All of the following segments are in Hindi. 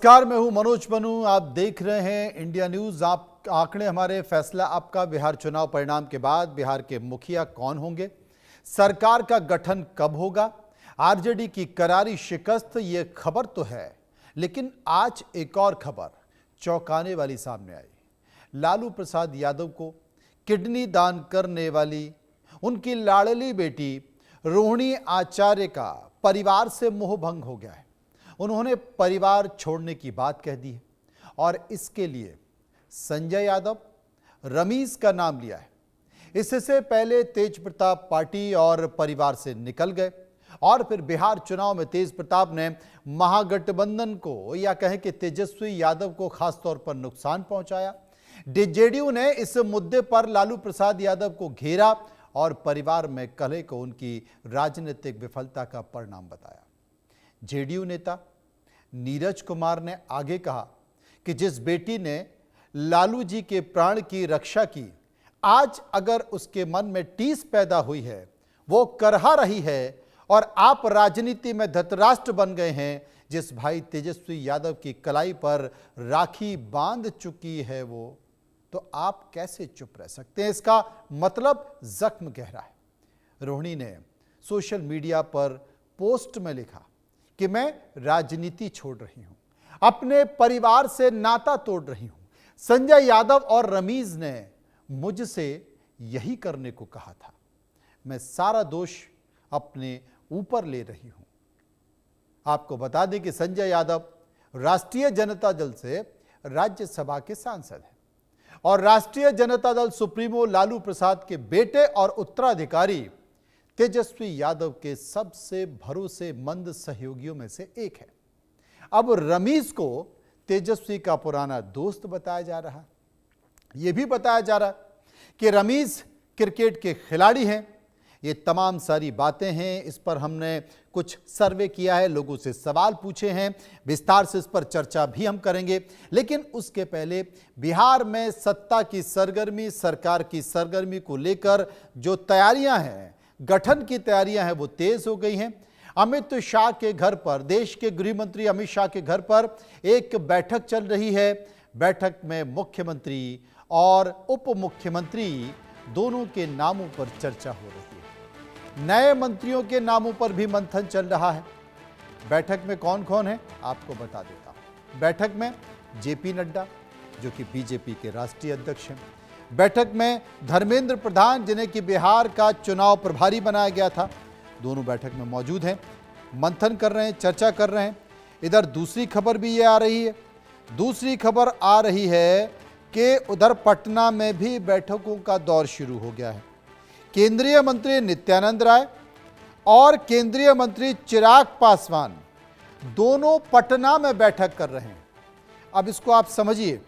नमस्कार, मैं हूं मनोज बनू। आप देख रहे हैं इंडिया न्यूज। आप आंकड़े हमारे, फैसला आपका। बिहार चुनाव परिणाम के बाद बिहार के मुखिया कौन होंगे, सरकार का गठन कब होगा, आरजेडी की करारी शिकस्त, ये खबर तो है, लेकिन आज एक और खबर चौंकाने वाली सामने आई। लालू प्रसाद यादव को किडनी दान करने वाली उनकी लाडली बेटी रोहिणी आचार्य का परिवार से मोह भंग हो गया है। उन्होंने परिवार छोड़ने की बात कह दी है और इसके लिए संजय यादव, रमीज का नाम लिया है। इससे पहले तेज प्रताप पार्टी और परिवार से निकल गए और फिर बिहार चुनाव में तेज प्रताप ने महागठबंधन को, या कहें कि तेजस्वी यादव को खासतौर पर नुकसान पहुंचाया। जेडीयू ने इस मुद्दे पर लालू प्रसाद यादव को घेरा और परिवार में कलह को उनकी राजनीतिक विफलता का परिणाम बताया। जेडीयू नेता नीरज कुमार ने आगे कहा कि जिस बेटी ने लालू जी के प्राण की रक्षा की, आज अगर उसके मन में टीस पैदा हुई है, वो करहा रही है और आप राजनीति में धृतराष्ट्र बन गए हैं। जिस भाई तेजस्वी यादव की कलाई पर राखी बांध चुकी है वो, तो आप कैसे चुप रह सकते हैं? इसका मतलब जख्म गहरा है। रोहिणी ने सोशल मीडिया पर पोस्ट में लिखा कि मैं राजनीति छोड़ रही हूं, अपने परिवार से नाता तोड़ रही हूं। संजय यादव और रमीज ने मुझसे यही करने को कहा था। मैं सारा दोष अपने ऊपर ले रही हूं। आपको बता दें कि संजय यादव राष्ट्रीय जनता दल से राज्यसभा के सांसद हैं और राष्ट्रीय जनता दल सुप्रीमो लालू प्रसाद के बेटे और उत्तराधिकारी तेजस्वी यादव के सबसे भरोसेमंद सहयोगियों में से एक है। अब रमीज को तेजस्वी का पुराना दोस्त बताया जा रहा है। यह भी बताया जा रहा है कि रमीज क्रिकेट के खिलाड़ी हैं। ये तमाम सारी बातें हैं, इस पर हमने कुछ सर्वे किया है, लोगों से सवाल पूछे हैं, विस्तार से इस पर चर्चा भी हम करेंगे। लेकिन उसके पहले बिहार में सत्ता की सरगर्मी, सरकार की सरगर्मी को लेकर जो तैयारियां हैं, गठन की तैयारियां हैं, वो तेज हो गई हैं। अमित शाह के घर पर, देश के गृह मंत्री अमित शाह के घर पर एक बैठक चल रही है। बैठक में मुख्यमंत्री और उप मुख्यमंत्री दोनों के नामों पर चर्चा हो रही है। नए मंत्रियों के नामों पर भी मंथन चल रहा है। बैठक में कौन कौन है आपको बता देता हूं। बैठक में जेपी नड्डा, जो कि बीजेपी के राष्ट्रीय अध्यक्ष हैं। बैठक में धर्मेंद्र प्रधान, जिन्हें कि बिहार का चुनाव प्रभारी बनाया गया था, दोनों बैठक में मौजूद हैं, मंथन कर रहे हैं, चर्चा कर रहे हैं। इधर दूसरी खबर भी ये आ रही है, दूसरी खबर आ रही है कि उधर पटना में भी बैठकों का दौर शुरू हो गया है। केंद्रीय मंत्री नित्यानंद राय और केंद्रीय मंत्री चिराग पासवान दोनों पटना में बैठक कर रहे हैं। अब इसको आप समझिए,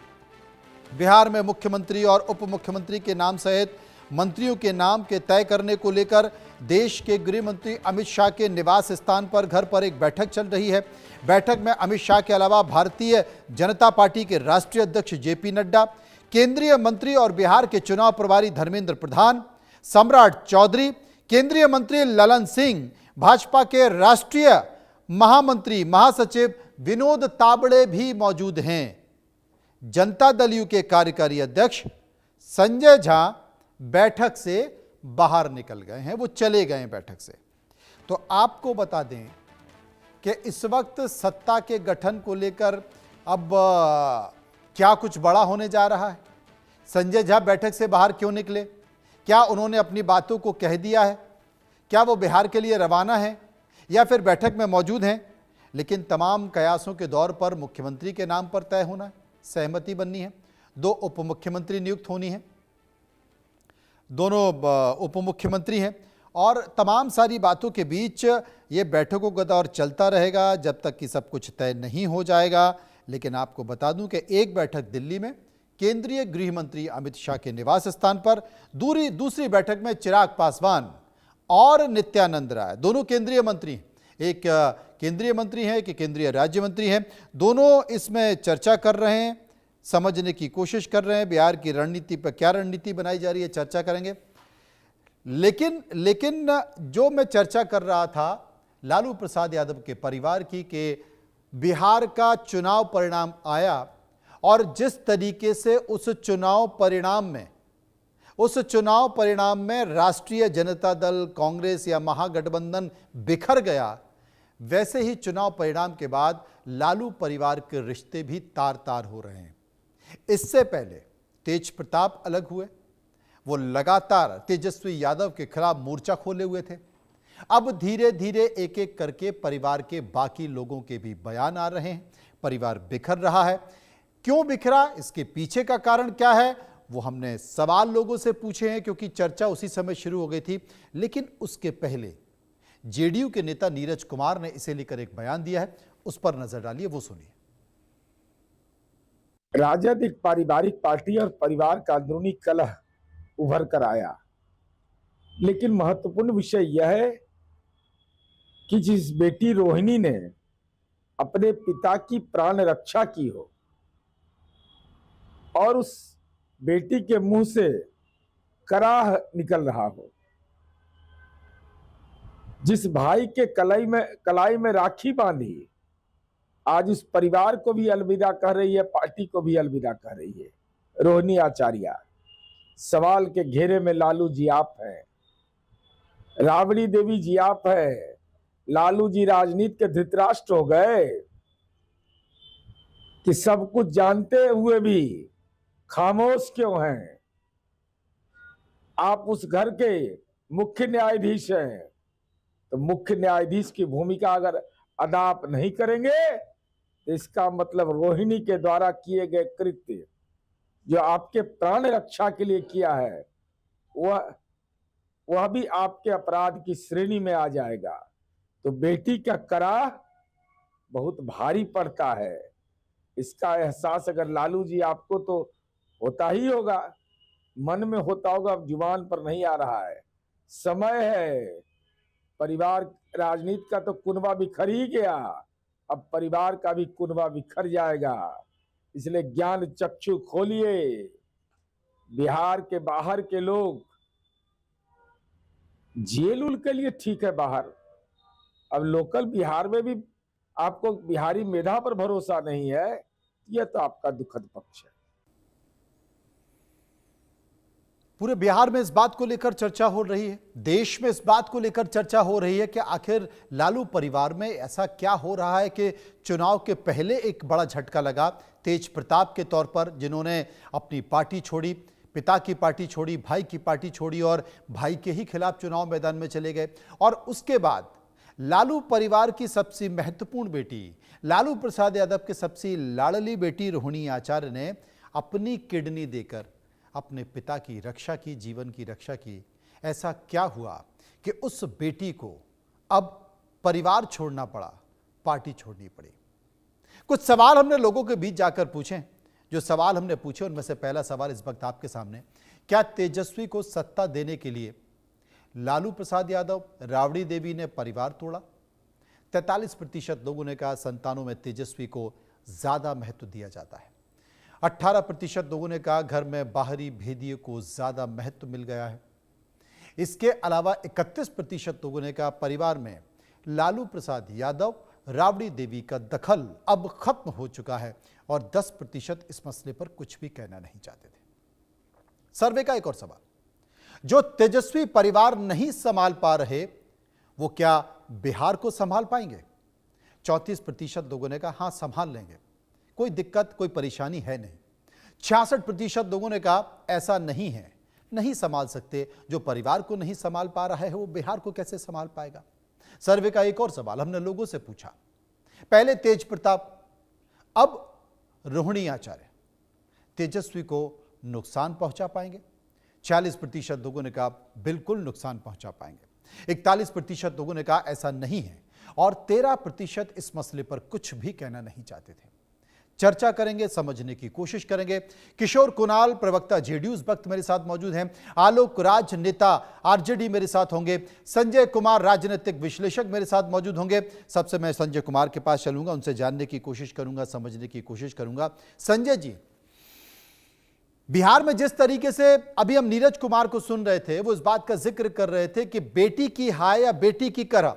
बिहार में मुख्यमंत्री और उप मुख्यमंत्री के नाम सहित मंत्रियों के नाम के तय करने को लेकर देश के गृह मंत्री अमित शाह के निवास स्थान पर, घर पर एक बैठक चल रही है। बैठक में अमित शाह के अलावा भारतीय जनता पार्टी के राष्ट्रीय अध्यक्ष जेपी नड्डा, केंद्रीय मंत्री और बिहार के चुनाव प्रभारी धर्मेंद्र प्रधान, सम्राट चौधरी, केंद्रीय मंत्री ललन सिंह, भाजपा के राष्ट्रीय महामंत्री महासचिव विनोद तावड़े भी मौजूद हैं। जनता दल यू के कार्यकारी अध्यक्ष संजय झा बैठक से बाहर निकल गए हैं, वो चले गए हैं बैठक से। तो आपको बता दें कि इस वक्त सत्ता के गठन को लेकर अब क्या कुछ बड़ा होने जा रहा है। संजय झा बैठक से बाहर क्यों निकले? क्या उन्होंने अपनी बातों को कह दिया है? क्या वो बिहार के लिए रवाना है या फिर बैठक में मौजूद हैं? लेकिन तमाम कयासों के दौर पर मुख्यमंत्री के नाम पर तय होना है, सहमति बननी है, दो उप मुख्यमंत्री नियुक्त होनी है, दोनों उप मुख्यमंत्री हैं और तमाम सारी बातों के बीच ये बैठकों का दौर चलता रहेगा जब तक कि सब कुछ तय नहीं हो जाएगा। लेकिन आपको बता दूं कि एक बैठक दिल्ली में केंद्रीय गृह मंत्री अमित शाह के निवास स्थान पर, दूसरी बैठक में चिराग पासवान और नित्यानंद राय, दोनों केंद्रीय मंत्री, एक केंद्रीय मंत्री हैं, एक केंद्रीय राज्य मंत्री हैं, दोनों इसमें चर्चा कर रहे हैं, समझने की कोशिश कर रहे हैं बिहार की रणनीति पर क्या रणनीति बनाई जा रही है, चर्चा करेंगे। लेकिन जो मैं चर्चा कर रहा था लालू प्रसाद यादव के परिवार की, कि बिहार का चुनाव परिणाम आया और जिस तरीके से उस चुनाव परिणाम में राष्ट्रीय जनता दल, कांग्रेस या महागठबंधन बिखर गया, वैसे ही चुनाव परिणाम के बाद लालू परिवार के रिश्ते भी तार-तार हो रहे हैं। इससे पहले तेज प्रताप अलग हुए, वो लगातार तेजस्वी यादव के खिलाफ मोर्चा खोले हुए थे। अब धीरे धीरे एक एक करके परिवार के बाकी लोगों के भी बयान आ रहे हैं। परिवार बिखर रहा है। क्यों बिखरा, इसके पीछे का कारण क्या है, वो हमने सवाल लोगों से पूछे हैं, क्योंकि चर्चा उसी समय शुरू हो गई थी। लेकिन उसके पहले जेडीयू के नेता नीरज कुमार ने इसे लेकर एक बयान दिया है, उस पर नजर डालिए, वो सुनिए। राजद एक पारिवारिक पार्टी और परिवार का अंदरूनी कलह उभर कर आया, लेकिन महत्वपूर्ण विषय यह है कि जिस बेटी रोहिणी ने अपने पिता की प्राण रक्षा की हो और उस बेटी के मुंह से कराह निकल रहा हो, जिस भाई के कलाई में राखी बांधी आज उस परिवार को भी अलविदा कह रही है, पार्टी को भी अलविदा कह रही है, रोहिणी आचार्य। सवाल के घेरे में लालू जी आप हैं, राबड़ी देवी जी आप हैं। लालू जी राजनीति के धृतराष्ट्र हो गए कि सब कुछ जानते हुए भी खामोश क्यों हैं? आप उस घर के मुख्य न्यायाधीश हैं, तो मुख्य न्यायाधीश की भूमिका अगर अदा आप नहीं करेंगे तो इसका मतलब रोहिणी के द्वारा किए गए कृत्य जो आपके प्राण रक्षा के लिए किया है वह भी आपके अपराध की श्रेणी में आ जाएगा। तो बेटी का कराह बहुत भारी पड़ता है। इसका एहसास अगर लालू जी आपको तो होता ही होगा, मन में होता होगा, जुबान पर नहीं आ रहा है। समय है, परिवार राजनीति का तो कुनबा बिखर ही गया, अब परिवार का भी कुनबा बिखर जाएगा। इसलिए ज्ञान चक्षु खोलिए। बिहार के बाहर के लोग जेल उल के लिए ठीक है बाहर, अब लोकल बिहार में भी आपको बिहारी मेधा पर भरोसा नहीं है, यह तो आपका दुखद पक्ष है। पूरे बिहार में इस बात को लेकर चर्चा हो रही है, देश में इस बात को लेकर चर्चा हो रही है कि आखिर लालू परिवार में ऐसा क्या हो रहा है कि चुनाव के पहले एक बड़ा झटका लगा तेज प्रताप के तौर पर, जिन्होंने अपनी पार्टी छोड़ी, पिता की पार्टी छोड़ी, भाई की पार्टी छोड़ी और भाई के ही खिलाफ चुनाव मैदान में चले गए। और उसके बाद लालू परिवार की सबसे महत्वपूर्ण बेटी, लालू प्रसाद यादव के सबसे लाडली बेटी रोहिणी आचार्य ने अपनी किडनी देकर अपने पिता की रक्षा की, जीवन की रक्षा की। ऐसा क्या हुआ कि उस बेटी को अब परिवार छोड़ना पड़ा, पार्टी छोड़नी पड़ी? कुछ सवाल हमने लोगों के बीच जाकर पूछे। जो सवाल हमने पूछे उनमें से पहला सवाल इस वक्त आपके सामने, क्या तेजस्वी को सत्ता देने के लिए लालू प्रसाद यादव, राबड़ी देवी ने परिवार तोड़ा? 43% लोगों ने कहा संतानों में तेजस्वी को ज्यादा महत्व दिया जाता है। 18% लोगों ने कहा घर में बाहरी भेदिए को ज्यादा महत्व मिल गया है। इसके अलावा 31% लोगों ने कहा परिवार में लालू प्रसाद यादव, राबड़ी देवी का दखल अब खत्म हो चुका है और 10% इस मसले पर कुछ भी कहना नहीं चाहते थे। सर्वे का एक और सवाल, जो तेजस्वी परिवार नहीं संभाल पा रहे वो क्या बिहार को संभाल पाएंगे? 34% लोगों ने कहा हां संभाल लेंगे, कोई दिक्कत कोई परेशानी है नहीं। 66% लोगों ने कहा ऐसा नहीं है, नहीं संभाल सकते। जो परिवार को नहीं संभाल पा रहा है वो बिहार को कैसे संभाल पाएगा? सर्वे का एक और सवाल हमने लोगों से पूछा, पहले तेज प्रताप, अब रोहिणी आचार्य तेजस्वी को नुकसान पहुंचा पाएंगे? 40% लोगों ने कहा बिल्कुल नुकसान पहुंचा पाएंगे। 41% लोगों ने कहा ऐसा नहीं है और 13% इस मसले पर कुछ भी कहना नहीं चाहते थे। चर्चा करेंगे, समझने की कोशिश करेंगे। किशोर कुणाल, प्रवक्ता जेडीयू, इस वक्त मेरे साथ मौजूद हैं। आलोक राज, नेता आरजेडी, मेरे साथ होंगे। संजय कुमार, राजनीतिक विश्लेषक, मेरे साथ मौजूद होंगे। सबसे मैं संजय कुमार के पास चलूंगा, उनसे जानने की कोशिश करूंगा, समझने की कोशिश करूंगा। संजय जी, बिहार में जिस तरीके से अभी हम नीरज कुमार को सुन रहे थे, वो इस बात का जिक्र कर रहे थे कि बेटी की हाय या बेटी की करह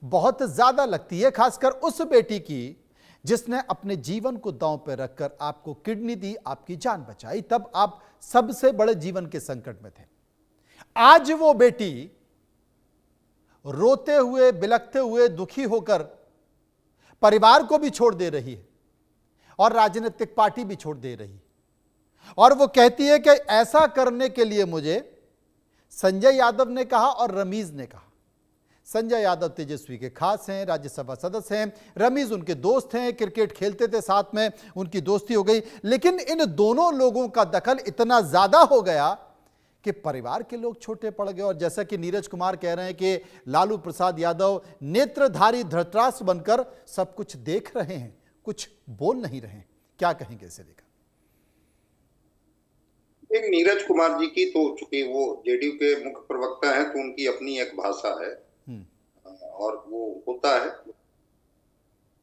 बहुत ज्यादा लगती है, खासकर उस बेटी की जिसने अपने जीवन को दांव पर रखकर आपको किडनी दी, आपकी जान बचाई, तब आप सबसे बड़े जीवन के संकट में थे। आज वो बेटी रोते हुए, बिलखते हुए, दुखी होकर परिवार को भी छोड़ दे रही है और राजनीतिक पार्टी भी छोड़ दे रही है। और वो कहती है कि ऐसा करने के लिए मुझे संजय यादव ने कहा और रमीज ने कहा। संजय यादव तेजस्वी के खास हैं, राज्यसभा सदस्य हैं, रमीज उनके दोस्त हैं, क्रिकेट खेलते थे साथ में, उनकी दोस्ती हो गई। लेकिन इन दोनों लोगों का दखल इतना ज्यादा हो गया कि परिवार के लोग छोटे पड़ गए। और जैसा कि नीरज कुमार कह रहे हैं कि लालू प्रसाद यादव नेत्रधारी धृतराष्ट्र बनकर सब कुछ देख रहे हैं, कुछ बोल नहीं रहे हैं। क्या कहेंगे इसे लेकर? एक नीरज कुमार जी की तो चूंकि वो जेडीयू के मुख्य प्रवक्ता हैं तो उनकी अपनी एक भाषा है और वो होता है,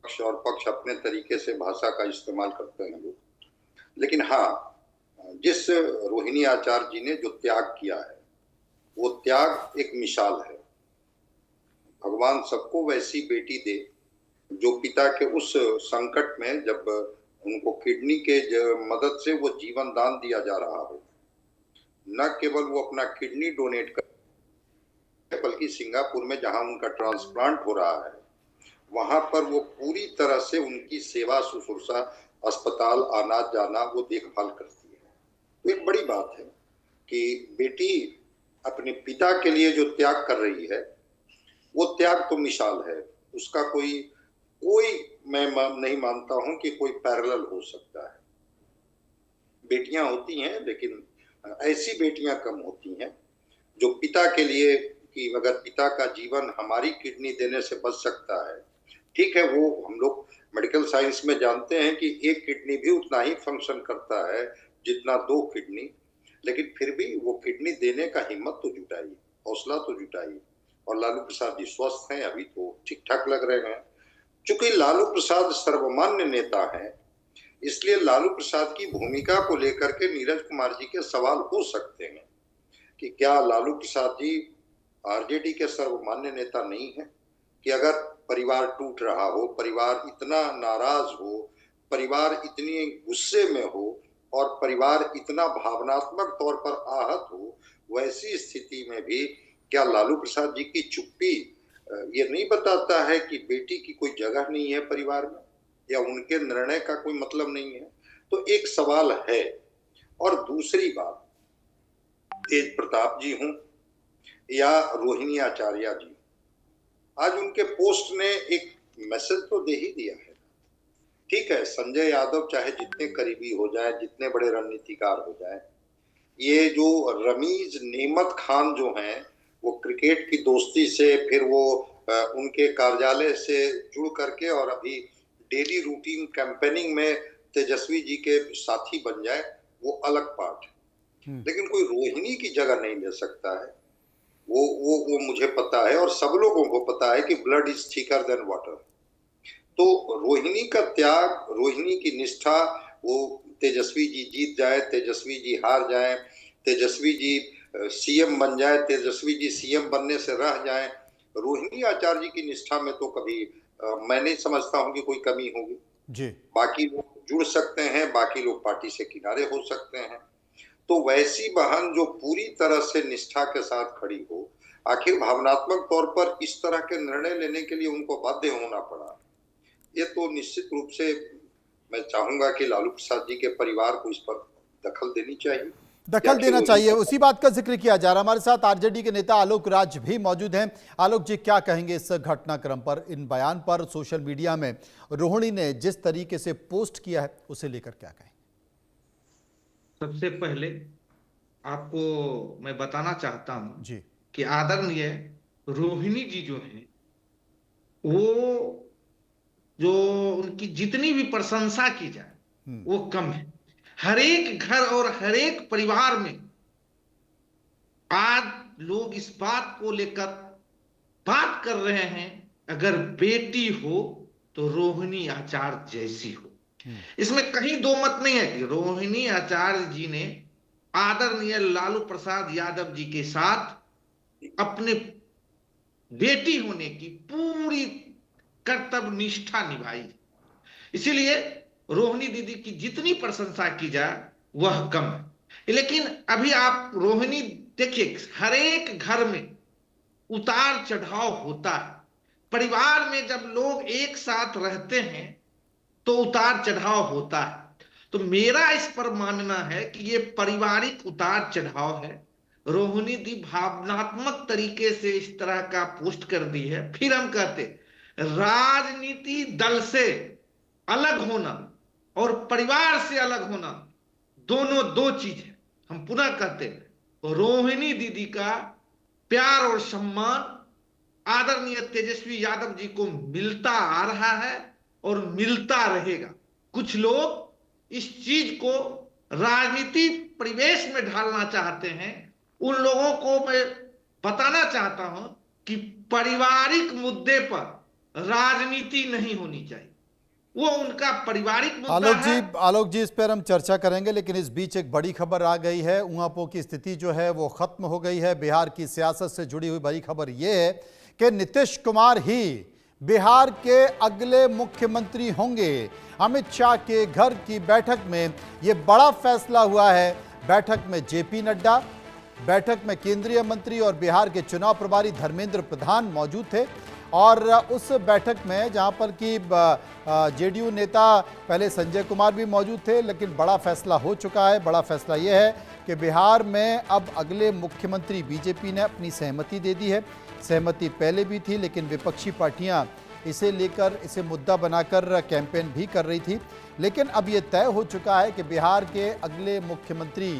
पक्ष और पक्ष अपने तरीके से भाषा का इस्तेमाल करते हैं लोग। लेकिन हाँ, जिस रोहिणी आचार्य जी ने जो त्याग किया है वो त्याग एक मिसाल है। भगवान सबको वैसी बेटी दे जो पिता के उस संकट में, जब उनको किडनी के मदद से वो जीवन दान दिया जा रहा हो, न केवल वो अपना किडनी डोनेट कर बल्कि सिंगापुर में जहां उनका ट्रांसप्लांट हो रहा है वहां पर वो पूरी तरह से उनकी सेवा शुश्रूषा, अस्पताल आना जाना वो देखभाल करती है। तो एक बड़ी बात है कि बेटी अपने पिता के लिए जो त्याग कर रही है वो त्याग तो मिसाल है, उसका कोई मैं नहीं मानता हूं कि कोई पैरेलल हो सकता है। बेटियां होती हैं लेकिन ऐसी बेटियां कम होती हैं जो पिता के लिए, कि अगर पिता का जीवन हमारी किडनी देने से बच सकता है, ठीक है, वो हम लोग मेडिकल साइंस में जानते हैं कि एक किडनी भी उतना ही फंक्शन करता है जितना 2 किडनी, लेकिन फिर भी वो किडनी देने का हिम्मत तो जुटाई, हौसला तो जुटाई। और लालू प्रसाद जी स्वस्थ हैं, अभी तो ठीक ठाक लग रहे हैं। चूंकि लालू प्रसाद सर्वमान्य नेता हैं, इसलिए लालू प्रसाद की भूमिका को लेकर के नीरज कुमार जी के सवाल हो सकते हैं कि क्या लालू प्रसाद जी आरजेडी के सर्वमान्य नेता नहीं है, कि अगर परिवार टूट रहा हो, परिवार इतना नाराज हो, परिवार इतनी गुस्से में हो और परिवार इतना भावनात्मक तौर पर आहत हो, वैसी स्थिति में भी क्या लालू प्रसाद जी की चुप्पी ये नहीं बताता है कि बेटी की कोई जगह नहीं है परिवार में, या उनके निर्णय का कोई मतलब नहीं है? तो एक सवाल है। और दूसरी बात, तेज प्रताप जी हूं या रोहिणी आचार्य जी, आज उनके पोस्ट ने एक मैसेज तो दे ही दिया है। ठीक है, संजय यादव चाहे जितने करीबी हो जाए, जितने बड़े रणनीतिकार हो जाए, ये जो रमीज नेमत खान जो हैं, वो क्रिकेट की दोस्ती से फिर वो उनके कार्यालय से जुड़ करके और अभी डेली रूटीन कैंपेनिंग में तेजस्वी जी के साथी बन जाए, वो अलग पार्ट है। लेकिन कोई रोहिणी की जगह नहीं ले सकता है। वो मुझे पता है और सब लोगों को पता है कि blood is thicker than water. तो रोहिणी का त्याग, रोहिणी की निष्ठा, वो तेजस्वी जी जीत जाए, तेजस्वी जी हार जाए, तेजस्वी जी सीएम बन जाए, तेजस्वी जी सीएम बनने से रह जाए, रोहिणी आचार्य जी की निष्ठा में तो कभी मैं नहीं समझता हूं कि कोई कमी होगी जी। बाकी लोग जुड़ सकते हैं, बाकी लोग पार्टी से किनारे हो सकते हैं, तो वैसी बहन जो पूरी तरह से निष्ठा के साथ खड़ी हो, आखिर भावनात्मक तौर पर इस तरह के निर्णय लेने के लिए उनको बाध्य होना पड़ा, ये तो निश्चित रूप से मैं चाहूंगा कि लालू प्रसाद जी के परिवार को इस पर दखल देनी चाहिए, दखल देना चाहिए। उसी बात का जिक्र किया जा रहा। हमारे साथ आरजेडी के नेता आलोक राज भी मौजूद हैं। आलोक जी, क्या कहेंगे इस घटनाक्रम पर, इन बयान पर? सोशल मीडिया में रोहिणी ने जिस तरीके से पोस्ट किया है उसे लेकर क्या कहें? सबसे पहले आपको मैं बताना चाहता हूं जी कि आदरणीय रोहिणी जी जो हैं, वो जो उनकी जितनी भी प्रशंसा की जाए वो कम है। हर एक घर और हर एक परिवार में आज लोग इस बात को लेकर बात कर रहे हैं, अगर बेटी हो तो रोहिणी आचार्य जैसी हो। इसमें कहीं दो मत नहीं है कि रोहिणी आचार्य जी ने आदरणीय लालू प्रसाद यादव जी के साथ अपने बेटी होने की पूरी कर्तव्य निष्ठा निभाई। इसीलिए रोहिणी दीदी की जितनी प्रशंसा की जाए वह कम है। लेकिन अभी आप रोहिणी देखिए, हर एक घर में उतार चढ़ाव होता है। परिवार में जब लोग एक साथ रहते हैं तो उतार चढ़ाव होता है। तो मेरा इस पर मानना है कि ये पारिवारिक उतार चढ़ाव है। रोहिणी दी भावनात्मक तरीके से इस तरह का पोस्ट कर दी है। फिर हम कहते राजनीति दल से अलग होना और परिवार से अलग होना दोनों दो चीज है। हम पुनः कहते रोहिणी दीदी का प्यार और सम्मान आदरणीय तेजस्वी यादव जी को मिलता आ रहा है और मिलता रहेगा। कुछ लोग इस चीज को राजनीति परिवेश में ढालना चाहते हैं। उन लोगों को मैं बताना चाहता हूं कि पारिवारिक मुद्दे पर राजनीति नहीं होनी चाहिए। वो उनका पारिवारिक मुद्दा है। आलोक जी, इस पर हम चर्चा करेंगे, लेकिन इस बीच एक बड़ी खबर आ गई है। ऊहापो की स्थिति जो है वो खत्म हो गई है। बिहार की सियासत से जुड़ी हुई बड़ी खबर यह है कि नीतीश कुमार ही बिहार के अगले मुख्यमंत्री होंगे। अमित शाह के घर की बैठक में यह बड़ा फैसला हुआ है। बैठक में जेपी नड्डा, बैठक में केंद्रीय मंत्री और बिहार के चुनाव प्रभारी धर्मेंद्र प्रधान मौजूद थे। और उस बैठक में जहां पर कि जेडीयू नेता पहले संजय कुमार भी मौजूद थे, लेकिन बड़ा फैसला हो चुका है। बड़ा फैसला यह है कि बिहार में अब अगले मुख्यमंत्री बीजेपी ने अपनी सहमति दे दी है। सहमति पहले भी थी, लेकिन विपक्षी पार्टियां इसे लेकर इसे मुद्दा बनाकर कैंपेन भी कर रही थी। लेकिन अब यह तय हो चुका है कि बिहार के अगले मुख्यमंत्री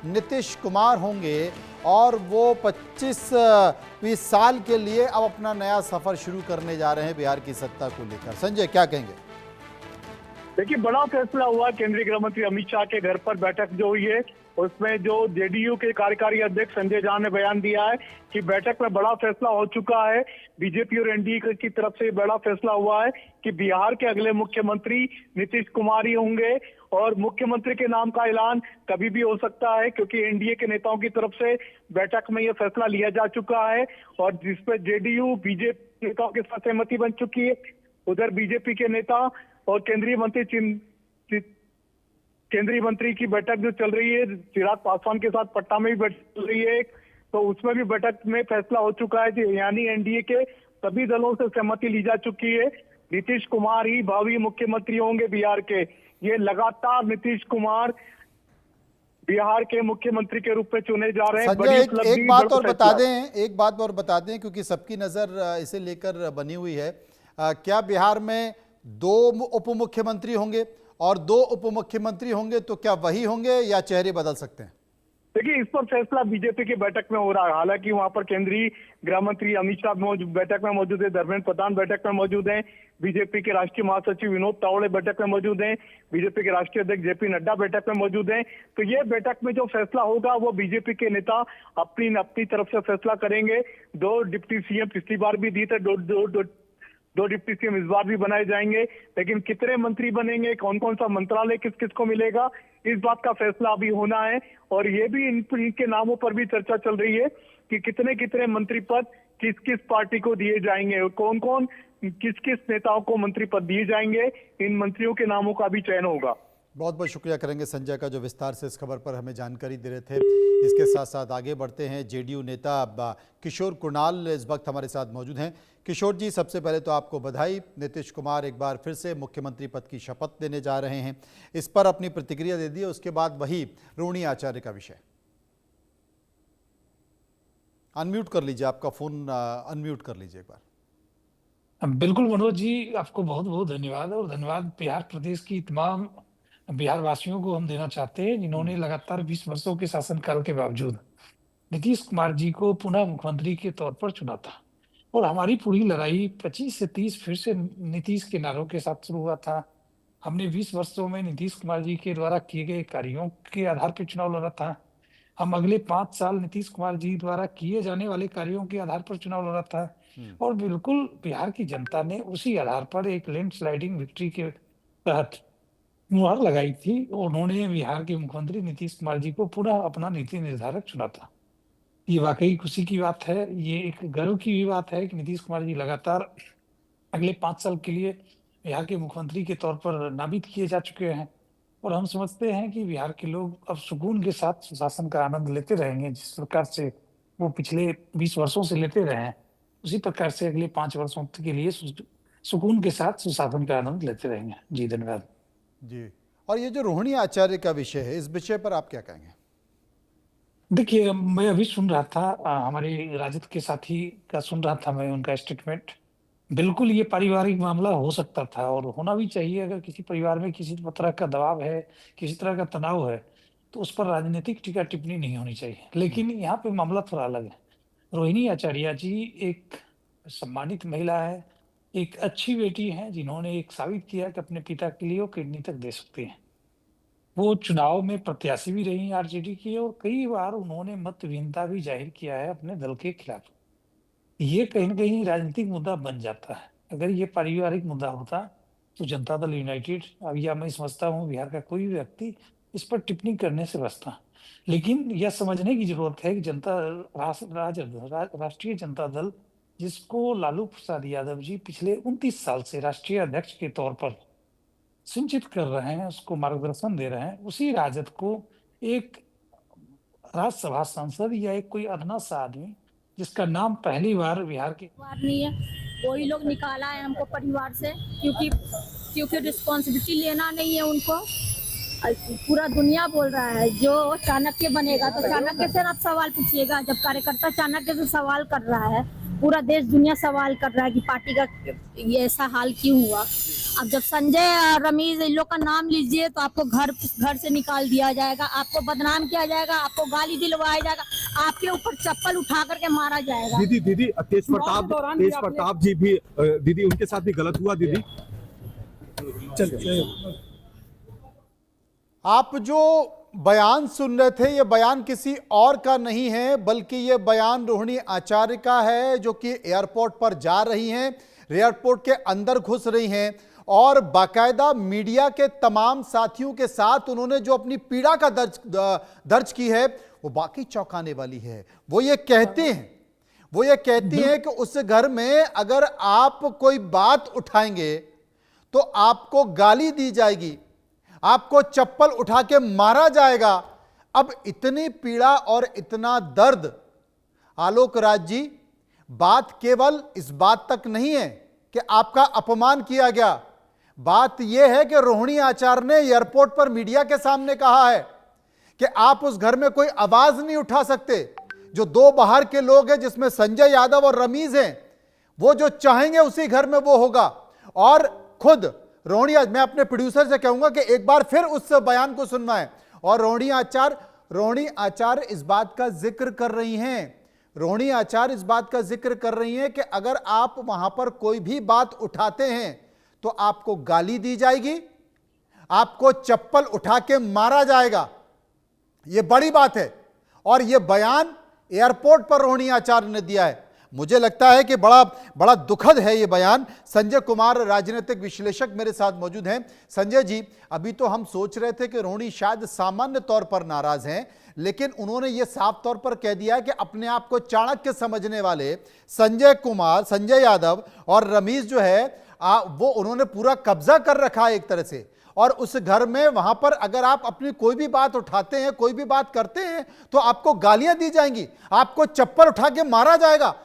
नीतीश कुमार होंगे और वो 25-20 साल के लिए अब अपना नया सफर शुरू करने जा रहे हैं बिहार की सत्ता को लेकर। संजय, क्या कहेंगे? देखिए, बड़ा फैसला हुआ। केंद्रीय गृह मंत्री अमित शाह के घर पर बैठक जो हुई है, उसमें जो जेडीयू के कार्यकारी अध्यक्ष संजय झा ने बयान दिया है कि बैठक में बड़ा फैसला हो चुका है। बीजेपी और एनडीए की तरफ से बड़ा फैसला हुआ है कि बिहार के अगले मुख्यमंत्री नीतीश कुमार ही होंगे और मुख्यमंत्री के नाम का ऐलान कभी भी हो सकता है, क्योंकि एनडीए के नेताओं की तरफ से बैठक में यह फैसला लिया जा चुका है और जिसपे जेडीयू बीजेपी नेताओं के साथ सहमति बन चुकी है। उधर बीजेपी के नेता और केंद्रीय मंत्री की बैठक जो चल रही है, चिराग पासवान के साथ पटना में भी बैठक चल रही है, तो उसमें भी बैठक में फैसला हो चुका है कि यानी एनडीए के सभी दलों से सहमति ली जा चुकी है। नीतीश कुमार ही भावी मुख्यमंत्री होंगे बिहार के। ये लगातार नीतीश कुमार बिहार के मुख्यमंत्री के रूप में चुने जा रहे हैं। संजय, एक बात और बता दें क्योंकि सबकी नजर इसे लेकर बनी हुई है। क्या बिहार में 2 उप मुख्यमंत्री होंगे और 2 उप मुख्यमंत्री होंगे तो क्या वही होंगे या चेहरे बदल सकते हैं? देखिए, इस पर फैसला बीजेपी की बैठक में हो रहा है। हालांकि वहां पर केंद्रीय गृह मंत्री अमित शाह बैठक में मौजूद है, धर्मेंद्र प्रधान बैठक में मौजूद हैं, बीजेपी के राष्ट्रीय महासचिव विनोद तावड़े बैठक में मौजूद हैं, बीजेपी के राष्ट्रीय अध्यक्ष जेपी नड्डा बैठक में मौजूद हैं। तो ये बैठक में जो फैसला होगा वो बीजेपी के नेता अपनी तरफ से फैसला करेंगे। 2 डिप्टी सीएम पिछली बार भी दिए थे, 2 डिप्टी सीएम इस बार भी बनाए जाएंगे, लेकिन कितने मंत्री बनेंगे, कौन कौन सा मंत्रालय किस किस को मिलेगा, इस बात का फैसला अभी होना है। और ये भी इनके नामों पर भी चर्चा चल रही है कि कितने कितने मंत्री पद किस किस पार्टी को दिए जाएंगे और कौन कौन किस किस नेताओं को मंत्री पद दिए जाएंगे। इन मंत्रियों के नामों का भी चयन होगा। बहुत बहुत शुक्रिया करेंगे संजय का, जो विस्तार से इस खबर पर हमें जानकारी दे रहे थे। इसके साथ साथ आगे बढ़ते हैं। जेडीयू नेता किशोर कुणाल इस वक्त हमारे साथ मौजूद हैं। किशोर जी, सबसे पहले तो आपको बधाई। नीतीश कुमार एक बार फिर से मुख्यमंत्री पद की शपथ लेने जा रहे हैं, इस पर अपनी प्रतिक्रिया दे दी। उसके बाद वही रोहिणी आचार्य का विषय। अनम्यूट कर लीजिए, आपका फोन अनम्यूट कर लीजिए एक बार। बिल्कुल मनोज जी, आपको बहुत बहुत धन्यवाद और धन्यवाद बिहार प्रदेश की तमाम बिहार वासियों को हम देना चाहते हैं, जिन्होंने लगातार 20 वर्षों के शासनकाल के बावजूद नीतीश कुमार जी को पुनः मुख्यमंत्री के तौर पर चुना था। और हमारी पूरी लड़ाई 25 से 30 फिर से नीतीश के नारों के साथ शुरू हुआ था। हमने 20 वर्षों में नीतीश कुमार जी के द्वारा किए गए कार्यों के आधार पर चुनाव लड़ा था। हम अगले 5 साल नीतीश कुमार जी द्वारा किए जाने वाले कार्यों के आधार पर चुनाव लड़ा था। और बिल्कुल बिहार की जनता ने उसी आधार पर एक लैंडस्लाइडिंग विक्ट्री के तहत मुहर लगाई थी। उन्होंने बिहार के मुख्यमंत्री नीतीश कुमार जी को पुनः अपना नीति निर्धारक चुना था। ये वाकई खुशी की बात है, ये एक गर्व की भी बात है कि नीतीश कुमार जी लगातार अगले 5 साल के लिए बिहार के मुख्यमंत्री के तौर पर नामित किए जा चुके हैं और हम समझते हैं कि बिहार के लोग अब सुकून के साथ सुशासन का आनंद लेते रहेंगे। जिस प्रकार से वो पिछले 20 वर्षों से लेते रहे हैं, उसी प्रकार से अगले 5 वर्षों के लिए सुकून के साथ सुशासन का आनंद लेते रहेंगे। जी धन्यवाद। जी, और ये जो रोहिणी आचार्य का विषय है, इस विषय पर आप क्या कहेंगे? देखिए, मैं अभी सुन रहा था, हमारे राजद के साथी का सुन रहा था मैं उनका स्टेटमेंट। बिल्कुल ये पारिवारिक मामला हो सकता था और होना भी चाहिए। अगर किसी परिवार में किसी तरह का दबाव है, किसी तरह का तनाव है, तो उस पर राजनीतिक टीका टिप्पणी नहीं होनी चाहिए। लेकिन यहाँ पे मामला थोड़ा अलग है। रोहिणी आचार्य जी एक सम्मानित महिला है, एक अच्छी बेटी है, जिन्होंने एक साबित किया कि अपने पिता के लिए वो किडनी तक दे सकती हैं। वो चुनाव में प्रत्याशी भी रही आरजेडी की और कई बार उन्होंने मत विहीनता भी जाहिर किया है अपने दल के खिलाफ। ये कहीं ना कहीं राजनीतिक मुद्दा बन जाता है। अगर ये पारिवारिक मुद्दा होता तो जनता दल यूनाइटेड, अब या मैं समझता हूँ बिहार का कोई भी व्यक्ति इस पर टिप्पणी करने से बचता। लेकिन यह समझने की जरूरत है कि राष्ट्रीय जनता दल, जिसको लालू प्रसाद यादव जी पिछले 29 साल से राष्ट्रीय अध्यक्ष के तौर पर सिंचित कर रहे हैं, उसको मार्गदर्शन दे रहे हैं, उसी राजद को एक राज्यसभा सांसद या एक कोई अदना सा आदमी जिसका नाम पहली बार बिहार के परिवार नहीं है, वही लोग निकाला है हमको परिवार से, क्योंकि रिस्पॉन्सिबिलिटी लेना नहीं है उनको। पूरा दुनिया बोल रहा है जो चाणक्य बनेगा, तो चाणक्य से आप सवाल पूछिएगा। जब कार्यकर्ता चाणक्य से सवाल कर रहा है, पूरा देश दुनिया सवाल कर रहा है कि पार्टी का ये ऐसा हाल क्यों हुआ। अब जब संजय रमीज इन लोग का नाम लीजिए तो आपको घर से निकाल दिया जाएगा, आपको बदनाम किया जाएगा, आपको गाली दिलवाया जाएगा, आपके ऊपर चप्पल उठा करके मारा जाएगा। दीदी तेज प्रताप जी भी दीदी उनके साथ भी गलत हुआ दीदी। आप जो बयान सुन रहे थे, ये बयान किसी और का नहीं है, बल्कि ये बयान रोहिणी आचार्य का है, जो कि एयरपोर्ट पर जा रही हैं, एयरपोर्ट के अंदर घुस रही हैं और बाकायदा मीडिया के तमाम साथियों के साथ उन्होंने जो अपनी पीड़ा का दर्ज की है, वो बाकी चौंकाने वाली है। वो ये कहती हैं कि उस घर में अगर आप कोई बात उठाएंगे तो आपको गाली दी जाएगी, आपको चप्पल उठा के मारा जाएगा। अब इतनी पीड़ा और इतना दर्द, आलोक राज जी, बात केवल इस बात तक नहीं है कि आपका अपमान किया गया, बात यह है कि रोहिणी आचार्य ने एयरपोर्ट पर मीडिया के सामने कहा है कि आप उस घर में कोई आवाज नहीं उठा सकते। जो दो बाहर के लोग हैं, जिसमें संजय यादव और रमीज हैं, वो जो चाहेंगे उसी घर में वो होगा। और खुद रोहिणी, मैं अपने प्रोड्यूसर से कहूंगा कि एक बार फिर उस बयान को सुनना है। और रोहिणी आचार्य इस बात का जिक्र कर रही हैं, रोहिणी आचार्य इस बात का जिक्र कर रही हैं कि अगर आप वहां पर कोई भी बात उठाते हैं तो आपको गाली दी जाएगी, आपको चप्पल उठा के मारा जाएगा। यह बड़ी बात है और यह बयान एयरपोर्ट पर रोहिणी आचार्य ने दिया है। मुझे लगता है कि बड़ा दुखद है ये बयान। संजय कुमार, राजनीतिक विश्लेषक, मेरे साथ मौजूद हैं। संजय जी, अभी तो हम सोच रहे थे कि रोहिणी शायद सामान्य तौर पर नाराज हैं, लेकिन उन्होंने ये साफ तौर पर कह दिया कि अपने आप को चाणक्य समझने वाले संजय यादव और रमीज जो है वो उन्होंने पूरा कब्जा कर रखा है एक तरह से। और उस घर में, वहां पर अगर आप अपनी कोई भी बात उठाते हैं, कोई भी बात करते हैं, तो आपको गालियां दी जाएंगी, आपको चप्पल उठा के मारा जाएगा।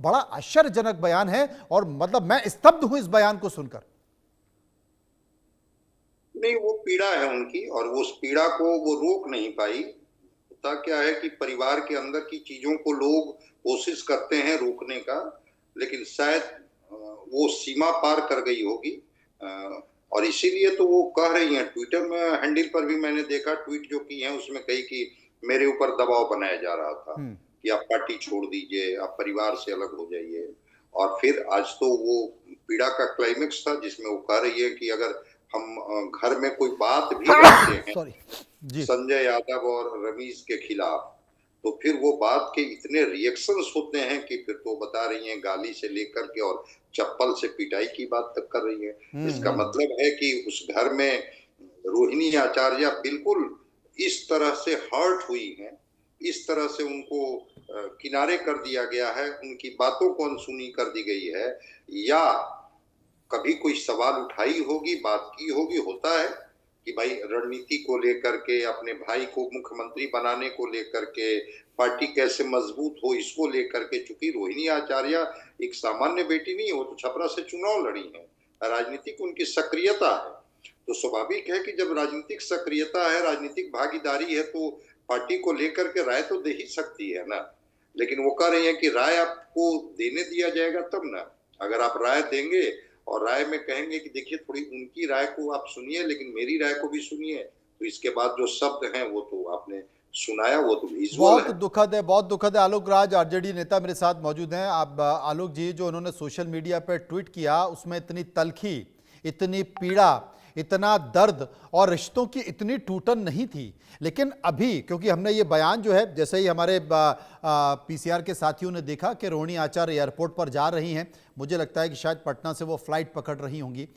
बड़ा आश्चर्यजनक बयान है और मतलब मैं स्तब्ध हूं इस बयान को सुनकर। नहीं, वो पीड़ा है उनकी और उस पीड़ा को वो रोक नहीं पाई। होता क्या है कि परिवार के अंदर की चीजों को लोग कोशिश करते हैं रोकने का, लेकिन शायद वो सीमा पार कर गई होगी और इसीलिए तो वो कह रही हैं। ट्विटर में हैंडल पर भी मैंने देखा, ट्वीट जो की है उसमें कही कि मेरे ऊपर दबाव बनाया जा रहा था कि आप पार्टी छोड़ दीजिए, आप परिवार से अलग हो जाइए। और फिर आज तो वो पीड़ा का क्लाइमेक्स था जिसमें वो कह रही है कि अगर हम घर में कोई बात भी करते हैं संजय यादव और रमीज के खिलाफ, तो फिर वो बात के इतने रिएक्शंस होते हैं कि फिर तो बता रही हैं गाली से लेकर के और चप्पल से पिटाई की बात तक कर रही है। इसका मतलब है कि उस घर में रोहिणी आचार्य बिल्कुल इस तरह से हर्ट हुई हैं, इस तरह से उनको किनारे कर दिया गया है, उनकी बातों को अनसुनी कर दी गई है, या कभी कोई सवाल उठाई होगी, बात की होगी, होता है कि भाई रणनीति को लेकर के, अपने भाई को मुख्यमंत्री बनाने को लेकर के, पार्टी कैसे मजबूत हो इसको लेकर के। चूंकि रोहिणी आचार्य एक सामान्य बेटी नहीं है, वो तो छपरा से चुनाव लड़ी है, राजनीतिक उनकी सक्रियता है, तो स्वाभाविक है कि जब राजनीतिक सक्रियता है, राजनीतिक भागीदारी है, तो पार्टी को लेकर के राय तो दे ही सकती है ना। लेकिन वो कह रही है कि राय आपको देने दिया जाएगा तब ना, अगर आप राय देंगे और राय में कहेंगे कि देखिए थोड़ी उनकी राय को आप सुनिए लेकिन मेरी राय को भी सुनिए, तो इसके बाद जो शब्द हैं वो तो आपने सुनाया, वो तो विजुअल बहुत है। दुखद है, बहुत दुखद है। आलोक राज आरजेडी नेता मेरे साथ मौजूद हैं। आप आलोक जी, जो उन्होंने सोशल मीडिया पर ट्वीट किया उसमें इतनी तलखी, इतनी पीड़ा, इतना दर्द और रिश्तों की इतनी टूटन नहीं थी। लेकिन अभी क्योंकि हमने ये बयान जो है, जैसे ही हमारे पीसीआर के साथियों ने देखा कि रोहिणी आचार्य एयरपोर्ट पर जा रही हैं, मुझे लगता है कि शायद पटना से वो फ्लाइट पकड़ रही होंगी,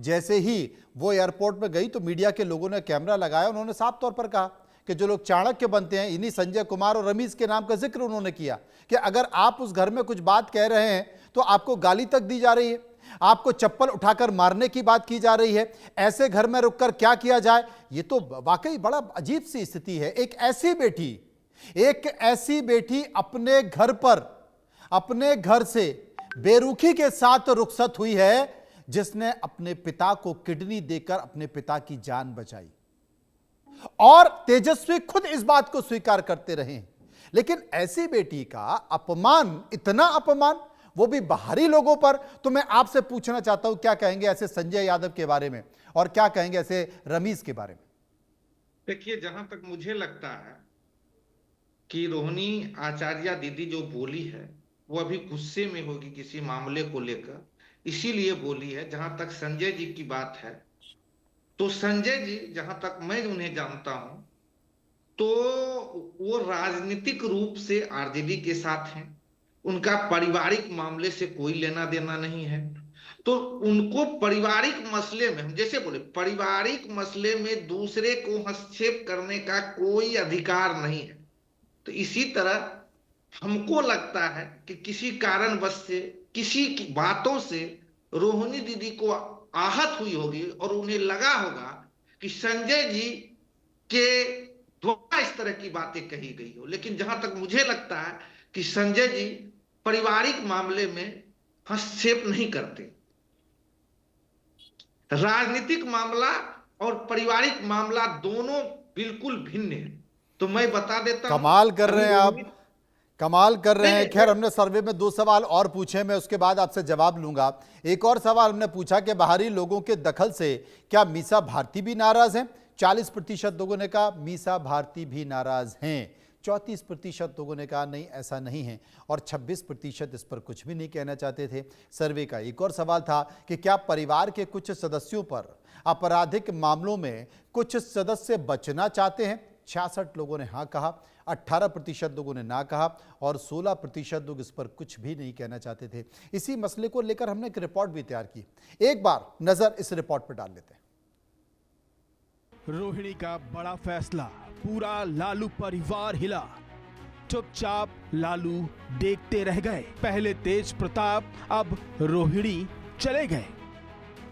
जैसे ही वो एयरपोर्ट में गई तो मीडिया के लोगों ने कैमरा लगाया। उन्होंने साफ तौर पर कहा कि जो लोग चाणक्य बनते हैं, इन्हीं संजय कुमार और रमीज के नाम का जिक्र उन्होंने किया कि अगर आप उस घर में कुछ बात कह रहे हैं तो आपको गाली तक दी जा रही है, आपको चप्पल उठाकर मारने की बात की जा रही है, ऐसे घर में रुककर क्या किया जाए। ये तो वाकई बड़ा अजीब सी स्थिति है। एक ऐसी बेटी अपने घर पर, अपने घर से बेरुखी के साथ रुखसत हुई है, जिसने अपने पिता को किडनी देकर अपने पिता की जान बचाई, और तेजस्वी खुद इस बात को स्वीकार करते रहे। लेकिन ऐसी बेटी का अपमान, इतना अपमान, वो भी बाहरी लोगों पर। तो मैं आपसे पूछना चाहता हूं, क्या कहेंगे ऐसे संजय यादव के बारे में और क्या कहेंगे ऐसे रमीज के बारे में? देखिए, जहां तक मुझे लगता है कि रोहिणी आचार्य दीदी जो बोली है वो अभी गुस्से में होगी किसी मामले को लेकर, इसीलिए बोली है। जहां तक संजय जी की बात है, तो संजय जी, जहां तक मैं उन्हें जानता हूं, तो वो राजनीतिक रूप से आरजेडी के साथ हैं, उनका पारिवारिक मामले से कोई लेना देना नहीं है। तो उनको पारिवारिक मसले में, हम जैसे बोले, पारिवारिक मसले में दूसरे को हस्तक्षेप करने का कोई अधिकार नहीं है। तो इसी तरह हमको लगता है कि किसी कारणवश से, किसी की बातों से रोहिणी दीदी को आहत हुई होगी और उन्हें लगा होगा कि संजय जी के द्वारा इस तरह की बातें कही गई हो। लेकिन जहां तक मुझे लगता है कि संजय जी पारिवारिक मामले में हस्तक्षेप नहीं करते। राजनीतिक मामला और पारिवारिक मामला दोनों बिल्कुल भिन्न है। तो मैं बता देता हूं, कमाल कर रहे हैं आप, कमाल कर रहे हैं। खैर, हमने सर्वे में 2 सवाल और पूछे, मैं उसके बाद आपसे जवाब लूंगा। एक और सवाल हमने पूछा कि बाहरी लोगों के दखल से क्या मीसा भारती भी नाराज हैं? 40% लोगों ने कहा मीसा भारती भी नाराज हैं, 34% लोगों ने कहा नहीं, ऐसा नहीं है, और 26% इस पर कुछ भी नहीं कहना चाहते थे। सर्वे का एक और सवाल था कि क्या परिवार के कुछ सदस्यों पर आपराधिक मामलों में कुछ सदस्य बचना चाहते हैं? 66 लोगों ने हाँ कहा, 18% लोगों ने ना कहा, और 16% लोग इस पर कुछ भी नहीं कहना चाहते थे। इसी मसले को लेकर हमने एक रिपोर्ट भी तैयार की, एक बार नजर इस रिपोर्ट पर डाल लेते हैं। रोहिणी का बड़ा फैसला, पूरा लालू परिवार हिला। चुपचाप लालू देखते रह गए। पहले तेज प्रताप, अब रोहिणी चले गए।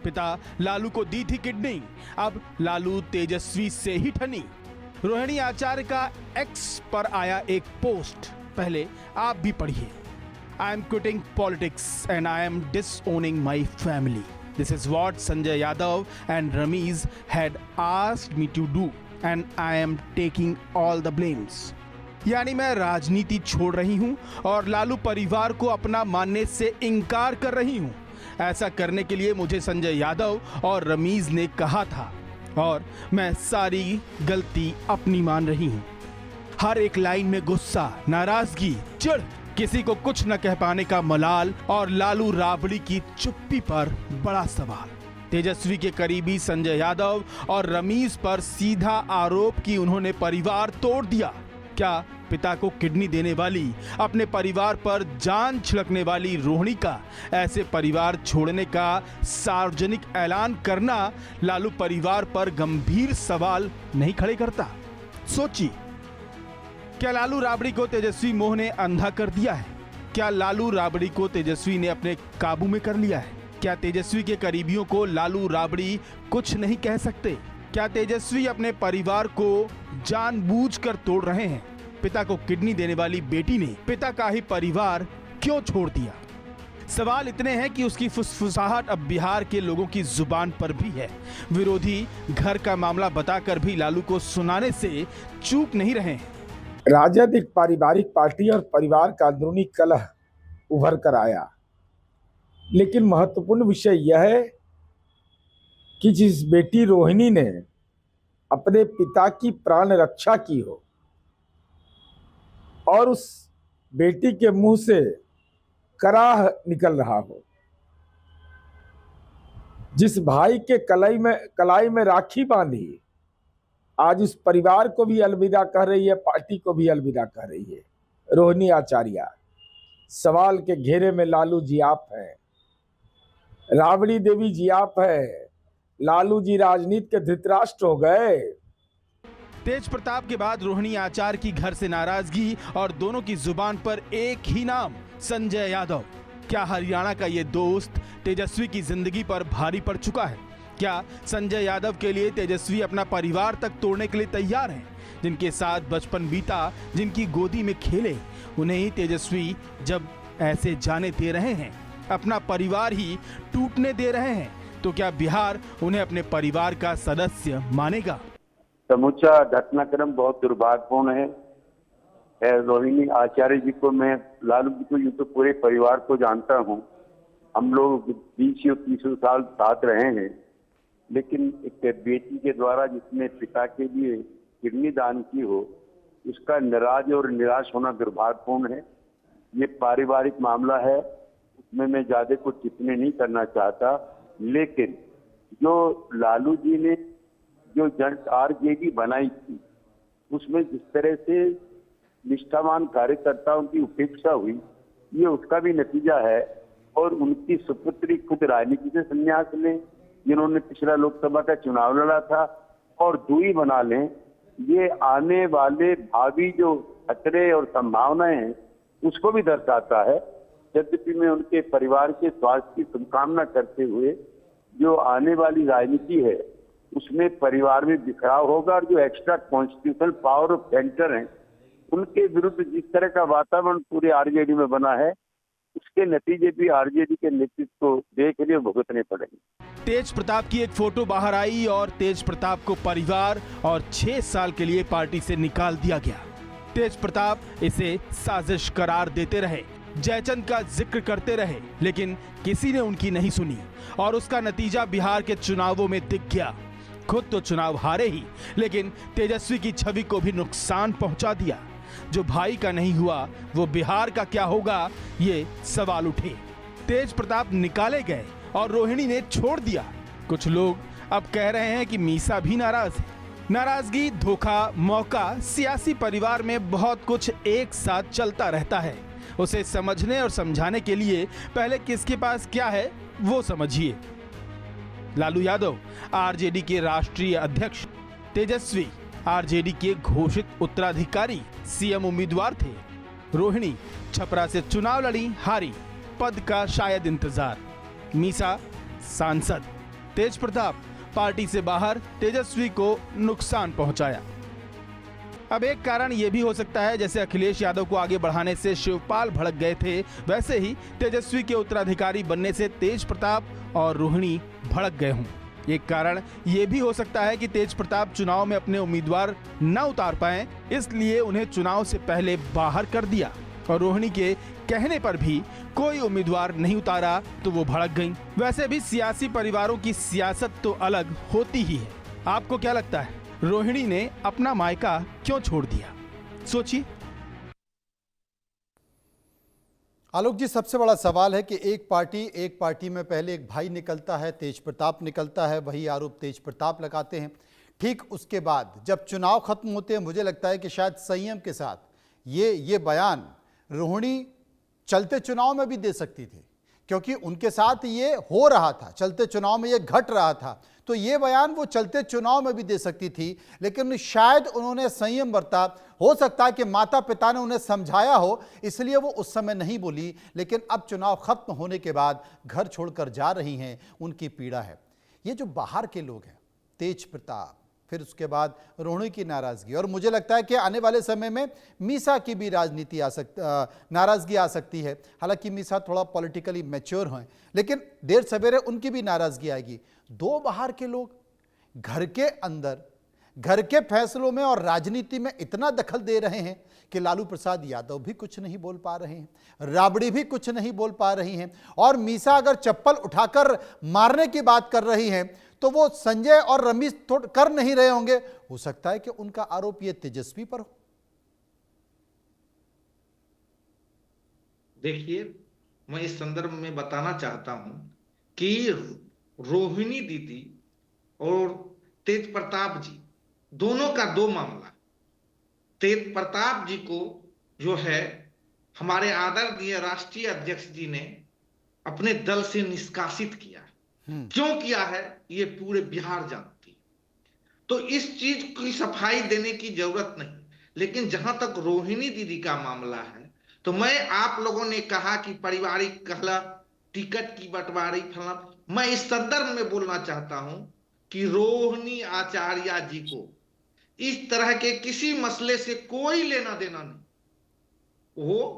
पिता लालू को दी थी किडनी, अब लालू तेजस्वी से ही ठनी। रोहिणी आचार्य का एक्स पर आया एक पोस्ट, पहले आप भी पढ़िए। I am quitting politics and I am disowning my family. This is what Sanjay Yadav and Ramiz had asked me to do and I am taking all the blames. यानी मैं राजनीति छोड़ रही हूं और लालू परिवार को अपना मानने से इनकार कर रही हूं। ऐसा करने के लिए मुझे संजय यादव और रमीज ने कहा था और मैं सारी गलती अपनी मान रही हूं। हर एक लाइन में गुस्सा, नाराजगी, चिढ़, किसी को कुछ न कह पाने का मलाल और लालू राबड़ी की चुप्पी पर बड़ा सवाल। तेजस्वी के करीबी संजय यादव और रमीज पर सीधा आरोप कि उन्होंने परिवार तोड़ दिया। क्या पिता को किडनी देने वाली, अपने परिवार पर जान छिड़कने वाली रोहिणी का ऐसे परिवार छोड़ने का सार्वजनिक ऐलान करना लालू परिवार पर गंभीर सवाल नहीं खड़े करता? सोचिए, क्या लालू राबड़ी को तेजस्वी मोह ने अंधा कर दिया है? क्या लालू राबड़ी को तेजस्वी ने अपने काबू में कर लिया है? क्या तेजस्वी के करीबियों को लालू राबड़ी कुछ नहीं कह सकते? क्या तेजस्वी अपने परिवार को जानबूझकर तोड़ रहे हैं? पिता को किडनी देने वाली बेटी ने पिता का ही परिवार क्यों छोड़ दिया? सवाल इतने हैं कि उसकी फुसफुसाहट अब बिहार के लोगों की जुबान पर भी है। विरोधी घर का मामला बताकर भी लालू को सुनाने से चूक नहीं रहे हैं। राजद एक पारिवारिक पार्टी और परिवार का अंदरूनी कलह उभर कर आया, लेकिन महत्वपूर्ण विषय यह है कि जिस बेटी रोहिणी ने अपने पिता की प्राण रक्षा की हो और उस बेटी के मुंह से कराह निकल रहा हो, जिस भाई के कलाई में राखी बांधी आज उस परिवार को भी अलविदा कह रही है, पार्टी को भी अलविदा कह रही है, रोहिणी आचार्य। सवाल के घेरे में लालू जी आप हैं, राबड़ी देवी जी आप हैं। लालू जी राजनीति के धृतराष्ट्र हो गए। तेज प्रताप के बाद रोहिणी आचार्य की घर से नाराजगी और दोनों की जुबान पर एक ही नाम, संजय यादव। क्या हरियाणा का ये दोस्त तेजस्वी की जिंदगी पर भारी पड़ चुका है? क्या संजय यादव के लिए तेजस्वी अपना परिवार तक तोड़ने के लिए तैयार हैं? जिनके साथ बचपन बीता, जिनकी गोदी में खेले, उन्हें ही तेजस्वी जब ऐसे जाने दे रहे हैं, अपना परिवार ही टूटने दे रहे हैं, तो क्या बिहार उन्हें अपने परिवार का सदस्य मानेगा? समूचा घटनाक्रम बहुत दुर्भाग्यपूर्ण है। रोहिणी आचार्य जी को मैं, लालू जी को, यूं तो पूरे परिवार को जानता हूं। हम लोग 20 या 30 साल साथ रहे हैं, लेकिन एक बेटी के द्वारा जिसने पिता के लिए किडनी दान की हो, उसका नाराज और निराश होना दुर्भाग्यपूर्ण है। ये पारिवारिक मामला है, उसमें मैं ज्यादा कुछ टिप्पणी नहीं करना चाहता, लेकिन जो लालू जी ने जो आरजेडी बनाई थी, उसमें जिस तरह से निष्ठावान कार्यकर्ताओं की उपेक्षा हुई, ये उसका भी नतीजा है। और उनकी सुपुत्री खुद राजनीति से संन्यास लें, जिन्होंने पिछला लोकसभा का चुनाव लड़ा था, और दूरी बना लें, ये आने वाले भावी जो खतरे और संभावनाएं हैं उसको भी दर्शाता है। यद्यपि मैं उनके परिवार के स्वास्थ्य की शुभकामना करते हुए, जो आने वाली राजनीति है उसमें परिवार में बिखराव होगा, और जो extra constitutional power of centre हैं उनके विरुद्ध जिस तरह का वातावरण पूरे आरजेडी में बना है, उसके नतीजे भी आरजेडी के नेतृत्व को देख लिए भुगतने पड़ेंगे। तेज प्रताप की एक फोटो बाहर आई और तेज प्रताप को परिवार और 6 साल के लिए पार्टी से निकाल दिया गया। तेज प्रताप इसे साजिश करार देते रहे, जयचंद का जिक्र करते रहे, लेकिन किसी ने उनकी नहीं सुनी और उसका नतीजा बिहार के चुनावों में दिख गया। खुद तो चुनाव हारे ही, लेकिन तेजस्वी की छवि को भी नुकसान पहुंचा दिया। जो भाई का नहीं हुआ वो बिहार का क्या होगा, ये सवाल उठे। तेज प्रताप निकाले गए और रोहिणी ने छोड़ दिया। कुछ लोग अब कह रहे हैं कि मीसा भी नाराज है। नाराजगी, धोखा, मौका, सियासी परिवार में बहुत कुछ एक साथ चलता रहता है। उसे समझने और समझाने के लिए पहले किसके पास क्या है वो समझिए। लालू यादव आरजेडी के राष्ट्रीय अध्यक्ष, तेजस्वी आरजेडी के घोषित उत्तराधिकारी, सीएम उम्मीदवार थे। रोहिणी छपरा से चुनाव लड़ी, हारी, पद का शायद इंतजार। मीसा सांसद। तेज प्रताप पार्टी से बाहर, तेजस्वी को नुकसान पहुंचाया। अब एक कारण यह भी हो सकता है, जैसे अखिलेश यादव को आगे बढ़ाने से शिवपाल भड़क गए थे, वैसे ही तेजस्वी के उत्तराधिकारी बनने से तेज प्रताप और रोहिणी भड़क गए हों। एक कारण यह भी हो सकता है कि तेज प्रताप चुनाव में अपने उम्मीदवार न उतार पाए, इसलिए उन्हें चुनाव से पहले बाहर कर दिया, और रोहिणी के कहने पर भी कोई उम्मीदवार नहीं उतारा तो वो भड़क गईं। वैसे भी सियासी परिवारों की सियासत तो अलग होती ही है। आपको क्या लगता है, रोहिणी ने अपना मायका क्यों छोड़ दिया? सोचिए। आलोक जी, सबसे बड़ा सवाल है कि एक पार्टी में पहले एक भाई निकलता है, तेज प्रताप निकलता है, वही आरोप तेज प्रताप लगाते हैं। ठीक उसके बाद जब चुनाव खत्म होते हैं, मुझे लगता है कि शायद संयम के साथ ये बयान रोहिणी चलते चुनाव में भी दे सकती थी क्योंकि उनके साथ ये हो रहा था, चलते चुनाव में ये घट रहा था, तो ये बयान वो चलते चुनाव में भी दे सकती थी, लेकिन शायद उन्होंने संयम बरता। हो सकता है कि माता पिता ने उन्हें समझाया हो, इसलिए वो उस समय नहीं बोली, लेकिन अब चुनाव खत्म होने के बाद घर छोड़कर जा रही हैं, उनकी पीड़ा है। ये जो बाहर के लोग हैं, तेज प्रताप, फिर उसके बाद रोहिणी की नाराजगी, और मुझे लगता है कि आने वाले समय में मीसा की भी राजनीति नाराजगी आ सकती है। हालांकि मीसा थोड़ा पॉलिटिकली मैच्योर हैं, लेकिन देर सवेरे उनकी भी नाराजगी आएगी। दो बाहर के लोग घर के अंदर, घर के फैसलों में और राजनीति में इतना दखल दे रहे हैं कि लालू प्रसाद यादव भी कुछ नहीं बोल पा रहे हैं, राबड़ी भी कुछ नहीं बोल पा रही हैं, और मीसा अगर चप्पल उठाकर मारने की बात कर रही हैं तो वो संजय और रमेश कर नहीं रहे होंगे। हो सकता है कि उनका आरोप ये तेजस्वी पर हो। देखिए, मैं इस संदर्भ में बताना चाहता हूं कि रोहिणी दीदी और तेज प्रताप जी दोनों का दो मामला। तेज प्रताप जी को जो है हमारे आदरणीय राष्ट्रीय अध्यक्ष जी ने अपने दल से निष्कासित किया। क्यों किया है ये पूरे बिहार जानती है, तो इस चीज की सफाई देने की जरूरत नहीं। लेकिन जहां तक रोहिणी दीदी का मामला है, तो मैं, आप लोगों ने कहा कि पारिवारिक कहला, टिकट की बंटवारी फला, मैं इस संदर्भ में बोलना चाहता हूं कि रोहिणी आचार्य जी को इस तरह के किसी मसले से कोई लेना देना नहीं। वो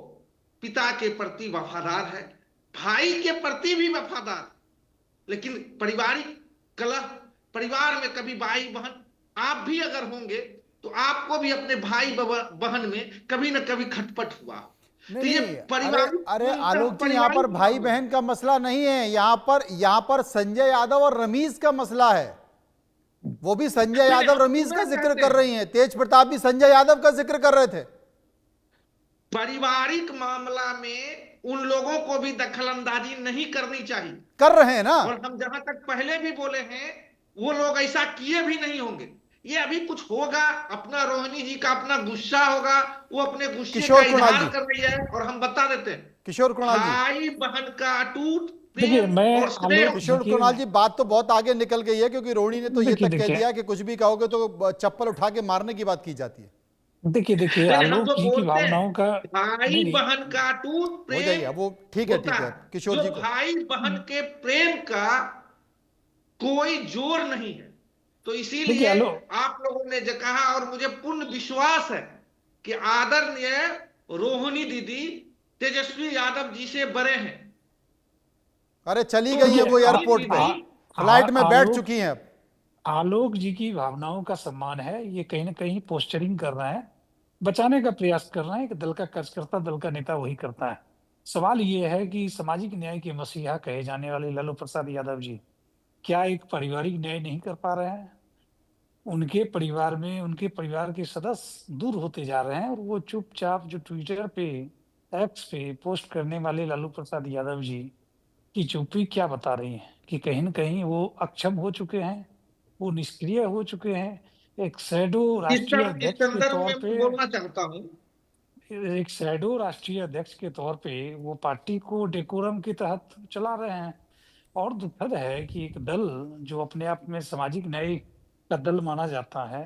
पिता के प्रति वफादार है, भाई के प्रति भी वफादार, लेकिन पारिवारिक कलह, परिवार में कभी भाई बहन, आप भी अगर होंगे तो आपको भी अपने भाई बहन में कभी ना कभी खटपट हुआ। तो ये परिवार, अरे आलोक जी, यहाँ पर भाई बहन का मसला नहीं है, यहाँ पर संजय यादव और रमेश का मसला है। वो भी संजय यादव रमेश का जिक्र कर रही हैं, तेज प्रताप भी संजय यादव का जिक्र कर रहे थे। पारिवारिक मामला में उन लोगों को भी दखलंदाजी नहीं करनी चाहिए, कर रहे हैं ना। और हम जहां तक पहले भी बोले हैं, वो लोग ऐसा किए भी नहीं होंगे। ये अभी कुछ होगा, अपना रोहिणी जी का अपना गुस्सा होगा, वो अपने गुस्से का इजहार कर रही है, और हम बता देते हैं किशोर कुणाल जी, भाई बहन का अटूट देखिए, मैं किशोर कुणाल जी, बात तो बहुत आगे निकल गई है, क्योंकि रोहिणी ने तो ये तक कह दिया कि कुछ भी कहोगे तो चप्पल उठा के मारने की बात की जाती है। देखिए आलोक जी की भावनाओं का, भाई बहन का टूट प्रेम हो जाइए, वो ठीक है किशोर जी को, भाई बहन के प्रेम का कोई जोर नहीं है। तो इसीलिए आप लोगों ने जो कहा, और मुझे पूर्ण विश्वास है कि आदरणीय रोहिणी दीदी तेजस्वी यादव जी से बड़े हैं। अरे चली गई है वो एयरपोर्ट पे, फ्लाइट में बैठ चुकी हैं। आलोक जी की भावनाओं का सम्मान है, ये कहीं ना कहीं पोस्चरिंग कर रहे हैं, बचाने का प्रयास कर रहे हैं कि दल का कार्यकर्ता, दल का नेता वही करता है। सवाल ये है कि सामाजिक न्याय के मसीहा कहे जाने वाले लालू प्रसाद यादव जी क्या एक पारिवारिक न्याय नहीं कर पा रहे हैं? उनके परिवार में उनके परिवार के सदस्य दूर होते जा रहे हैं, और वो चुपचाप जो ट्विटर पे, एक्स पे पोस्ट करने वाले लालू प्रसाद यादव जी की चुप्पी क्या बता रही है कि कहीं न कहीं वो अक्षम हो चुके हैं, वो निष्क्रिय हो चुके हैं। एक शैडो राष्ट्रीय अध्यक्ष के तौर पे बोलना चाहता हूं, एक शैडो राष्ट्रीय अध्यक्ष के तौर पे वो पार्टी को डेकोरम के तहत चला रहे हैं। और दुखद है कि एक दल जो अपने आप में सामाजिक न्याय का दल माना जाता है,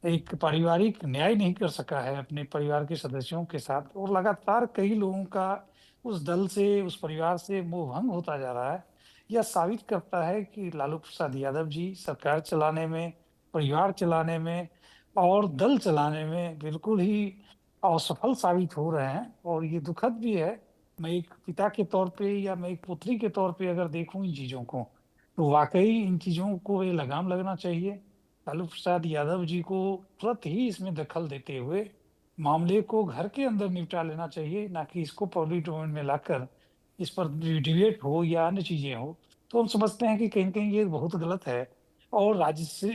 एक पारिवारिक न्याय नहीं कर सका है अपने परिवार के सदस्यों के साथ, और लगातार कई लोगों का उस दल से, उस परिवार से मोह भंग होता जा रहा है। यह साबित करता है कि लालू प्रसाद यादव जी सरकार चलाने में, परिवार चलाने में और दल चलाने में बिल्कुल ही असफल साबित हो रहे हैं, और ये दुखद भी है। मैं एक पिता के तौर पे या मैं एक पुत्री के तौर पे अगर देखूं इन चीजों को, तो वाकई इन चीजों को ये लगाम लगना चाहिए। लालू प्रसाद यादव जी को तुरंत ही इसमें दखल देते हुए मामले को घर के अंदर निपटा लेना चाहिए, ना कि इसको पब्लिक डोमेन में लाकर इस पर डिबेट हो या अन्य चीजें हो। तो हम समझते हैं कि कहीं न कहीं ये बहुत गलत है। और राज्य से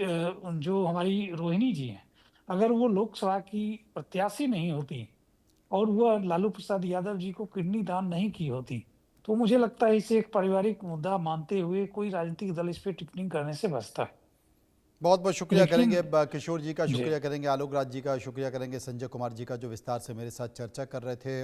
जो हमारी रोहिणी जी हैं, अगर वो लोकसभा की प्रत्याशी नहीं होती और वह लालू प्रसाद यादव जी को किडनी दान नहीं की होती, तो मुझे लगता है इसे एक पारिवारिक मुद्दा मानते हुए कोई राजनीतिक दल इस पे टिप्पणी करने से बचता है। बहुत बहुत शुक्रिया करेंगे किशोर जी का, शुक्रिया करेंगे आलोक राज जी का, शुक्रिया करेंगे संजय कुमार जी का, जो विस्तार से मेरे साथ चर्चा कर रहे थे।